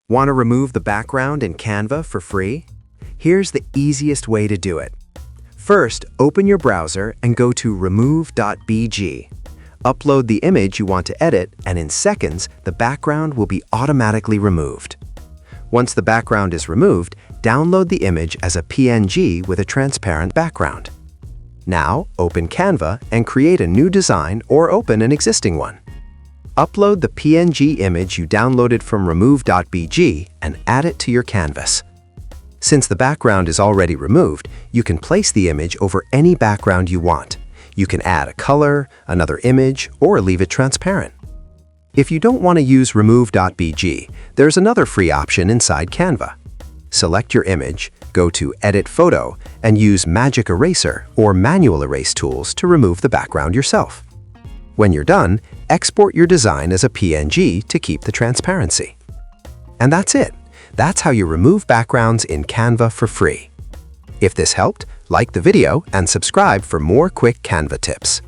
Want to remove the background in Canva for free? Here's the easiest way to do it. First, open your browser and go to remove.bg. Upload the image you want to edit, and in seconds, the background will be automatically removed. Once the background is removed, download the image as a PNG with a transparent background. Now, open Canva and create a new design or open an existing one. Upload the PNG image you downloaded from remove.bg and add it to your canvas. Since the background is already removed, you can place the image over any background you want. You can add a color, another image, or leave it transparent. If you don't want to use remove.bg, there's another free option inside Canva. Select your image, go to Edit Photo, and use Magic Eraser or Manual Erase tools to remove the background yourself. When you're done, export your design as a PNG to keep the transparency. And that's it. That's how you remove backgrounds in Canva for free. If this helped, like the video and subscribe for more quick Canva tips.